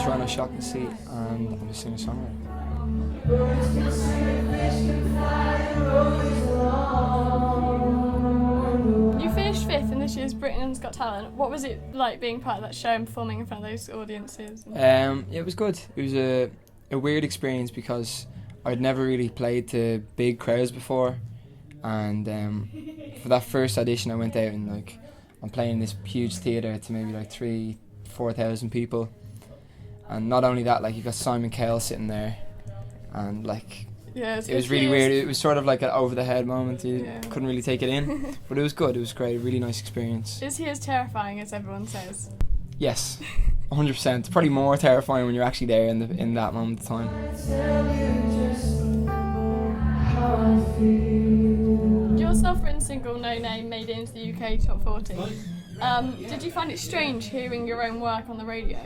is Rhino Shocking Seat, and I'm a singer-songwriter. You finished 5th in this year's Britain's Got Talent. What was it like being part of that show and performing in front of those audiences? It was good. It was a weird experience because I'd never really played to big crowds before, and for that first audition I went out and I'm playing this huge theatre to maybe 3,000-4,000 people, and not only that, you got Simon Cowell sitting there, and yeah, it was really weird. It was sort of like an over the head moment. You couldn't really take it in, but it was good. It was great. A really nice experience. Is he as terrifying as everyone says? Yes, 100%. It's probably more terrifying when you're actually there in that moment of time. Your self-written single No Name made it into the UK top 40. Did you find it strange hearing your own work on the radio?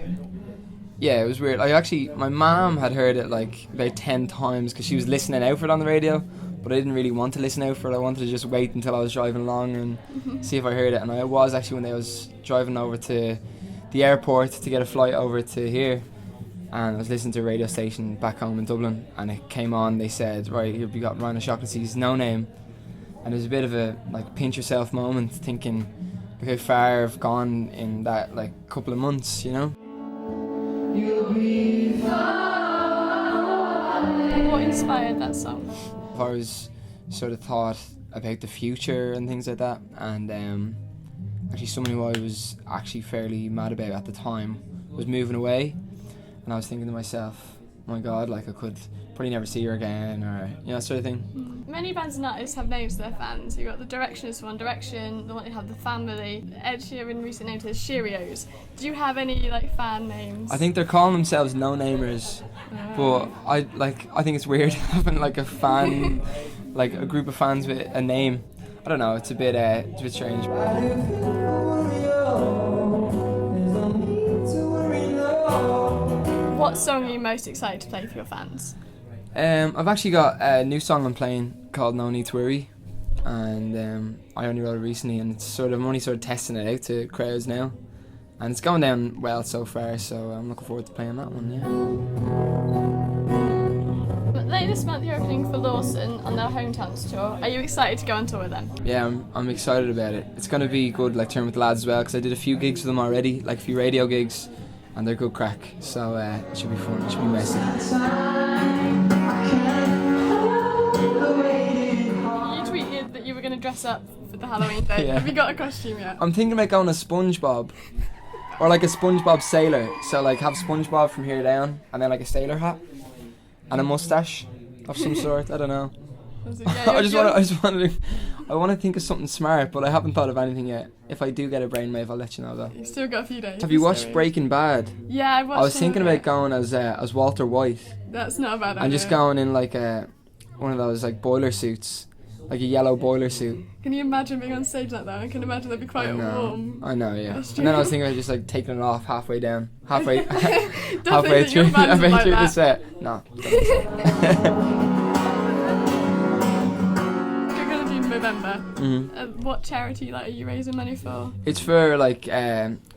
Yeah, it was weird. My mum had heard it about 10 times because she was listening out for it on the radio, but I didn't really want to listen out for it. I wanted to just wait until I was driving along and see if I heard it. And I was actually, when I was driving over to the airport to get a flight over to here, and I was listening to a radio station back home in Dublin, and it came on. They said, right, here we got Rhino Shocking Seat's No Name, and it was a bit of a pinch yourself moment, thinking how far I've gone in that couple of months, you know. What inspired that song? I was sort of thought about the future and things like that, and actually someone who I was actually fairly mad about at the time was moving away, and I was thinking to myself, oh my God, I could probably never see her again, or that sort of thing. Many bands and artists have names for their fans. You've got the Directioners for One Direction, the one that have the Family. Ed Sheeran recently named his Cheerios. Do you have any fan names? I think they're calling themselves No Namers, but I think it's weird having a fan, a group of fans with a name. I don't know. It's a bit strange. What song are you most excited to play for your fans? I've actually got a new song I'm playing called No Need to Worry, and I only wrote it recently, and I'm only testing it out to crowds now, and it's going down well so far, so I'm looking forward to playing that one, But later this month you're opening for Lawson on their Hometowns tour. Are you excited to go on tour with them? Yeah, I'm excited about it. It's going to be good, touring with the lads as well, because I did a few gigs with them already, a few radio gigs, and they're good crack, so it should be fun, it should be messy. You tweeted that you were going to dress up for the Halloween day. Yeah. Have you got a costume yet? I'm thinking about going as SpongeBob, or a SpongeBob sailor, so have SpongeBob from here down, and then a sailor hat, and a mustache of some sort, I don't know. I want to think of something smart, but I haven't thought of anything yet. If I do get a brainwave, I'll let you know though. You've still got a few days. Have you watched Breaking Bad? Yeah, I watched. I was thinking about going as Walter White. That's not a bad idea. And just going in one of those boiler suits, a yellow boiler suit. Can you imagine being on stage like that? I can imagine that'd be quite warm. I know, yeah. And then I was thinking of just taking it off halfway through through the set. No. November. What charity are you raising money for? It's for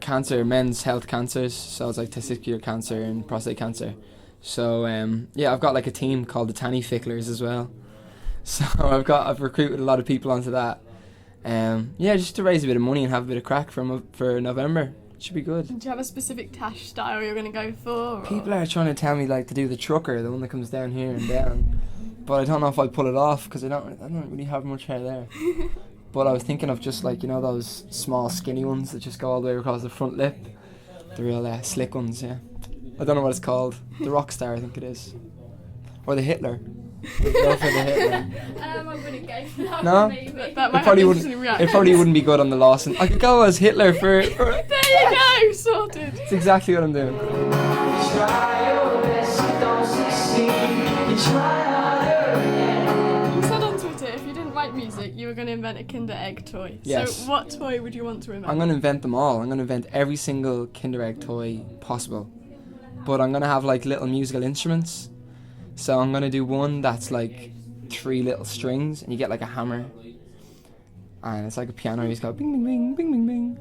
cancer, men's health cancers, so it's testicular cancer and prostate cancer. So I've got a team called the Tanny Ficklers as well. So I've recruited a lot of people onto that. Just to raise a bit of money and have a bit of crack for November. It should be good. Do you have a specific tash style you're going to go for? Or? People are trying to tell me to do the trucker, the one that comes down here and down. But I don't know if I'll pull it off because I don't really have much hair there. But I was thinking of just those small skinny ones that just go all the way across the front lip. The real slick ones, yeah. I don't know what it's called. The Rockstar, I think it is. Or the Hitler. Go for the Hitler. I wouldn't go for that. No? It probably wouldn't be good on the Lawson. I could go as Hitler for... There you go, sorted. It's exactly what I'm doing. Music, you were going to invent a Kinder Egg toy. Yes. So what toy would you want to invent? I'm going to invent them all. I'm going to invent every single Kinder Egg toy possible. But I'm going to have little musical instruments. So I'm going to do one that's 3 little strings, and you get a hammer. And it's a piano, you just go bing, bing, bing, bing, bing, bing.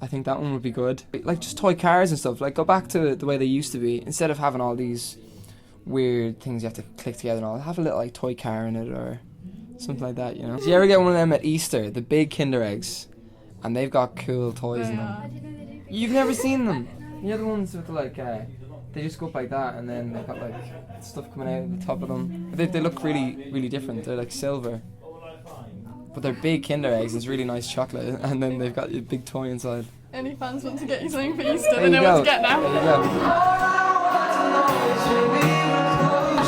I think that one would be good. Like just toy cars and stuff. Like go back to the way they used to be. Instead of having all these weird things you have to click together and all, have a little like toy car in it or something like that, you know. Did you ever get one of them at Easter? The big Kinder eggs, and they've got cool toys in them. You've never seen them? You're the ones with like they just go up like that, and then they've got like stuff coming out of the top of them. They look really different. They're like silver, but they're big Kinder eggs. It's really nice chocolate, and then they've got a big toy inside. Any fans want to get you something for Easter? They know what to get now. There you go.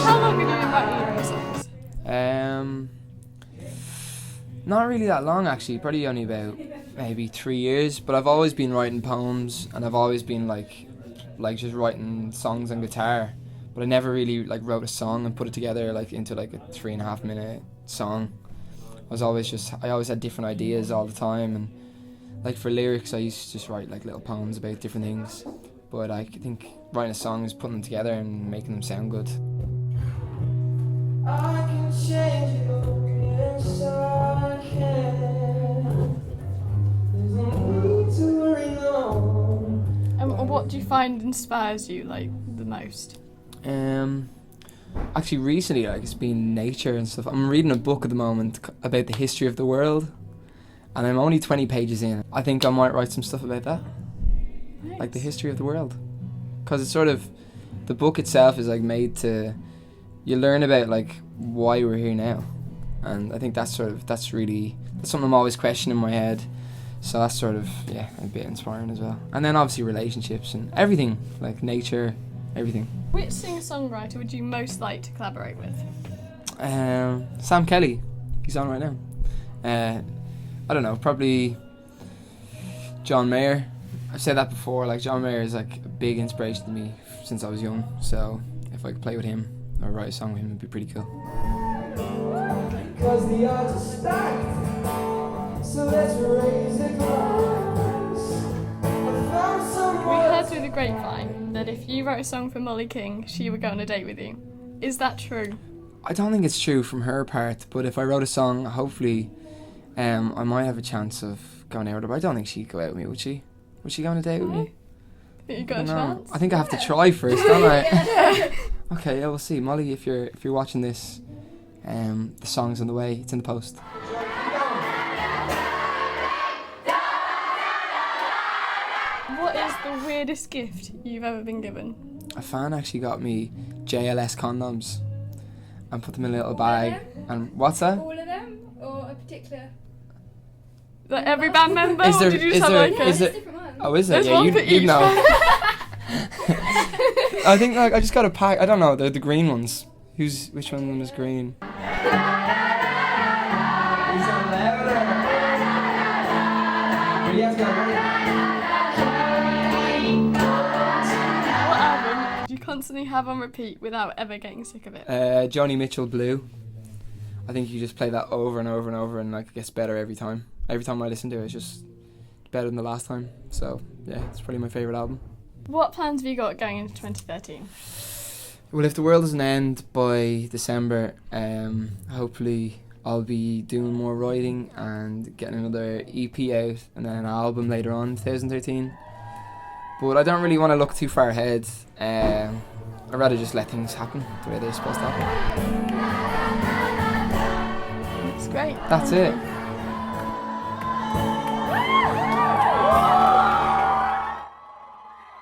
How long have you been writing your songs? Not really that long actually. Probably only about maybe 3 years. But I've always been writing poems, and I've always been like just writing songs on guitar. But I never really like wrote a song and put it together like into like a 3.5 minute song. I always had different ideas all the time, and like for lyrics I used to just write like little poems about different things. But I think writing a song is putting them together and making them sound good. I can change you, yes I can. There's no need to worry, no. And what do you find inspires you like the most? Actually recently like it's been nature and stuff. I'm reading a book at the moment about the history of the world, and I'm only 20 pages in. I think I might write some stuff about that. Nice. Like the history of the world, because it's sort of, the book itself is like made to, you learn about like why we're here now, and I think that's something I'm always questioning in my head. So that's sort of a bit inspiring as well. And then obviously relationships and everything, like nature, everything. Which singer-songwriter would you most like to collaborate with? Sam Kelly, he's on right now. I don't know, probably John Mayer. I've said that before, like John Mayer is like a big inspiration to me since I was young, so if I could play with him or write a song with him, it'd be pretty cool. Because the odds are stacked, so let's raise a glass. We heard through the grapevine that if you wrote a song for Molly King, she would go on a date with you. Is that true? I don't think it's true from her part, but if I wrote a song, hopefully I might have a chance of going out with her, but I don't think she'd go out with me, would she? Would she go on a date with me? Think you got a chance? I think I have to try first, don't I? Okay, we'll see. Molly, if you're watching this, the song's on the way. It's in the post. What is the weirdest gift you've ever been given? A fan actually got me JLS condoms and put them in a little bag. And what's that? All of them, or a particular? Like every band member? Is there? Or did you just have like a... Is it? Different ones. Oh, is it? There's Yeah, one for you each know. band. I think like I just got a pack. I don't know. They're the green ones. Which one of them is green? What album do you constantly have on repeat without ever getting sick of it? Joni Mitchell Blue. I think you just play that over and over and over, and like it gets better every time. Every time I listen to it, it's just better than the last time. So yeah, it's probably my favourite album. What plans have you got going into 2013? Well, if the world doesn't end by December, hopefully I'll be doing more writing and getting another EP out and then an album later on in 2013. But I don't really want to look too far ahead. I'd rather just let things happen the way they're supposed to happen. That's great. That's it.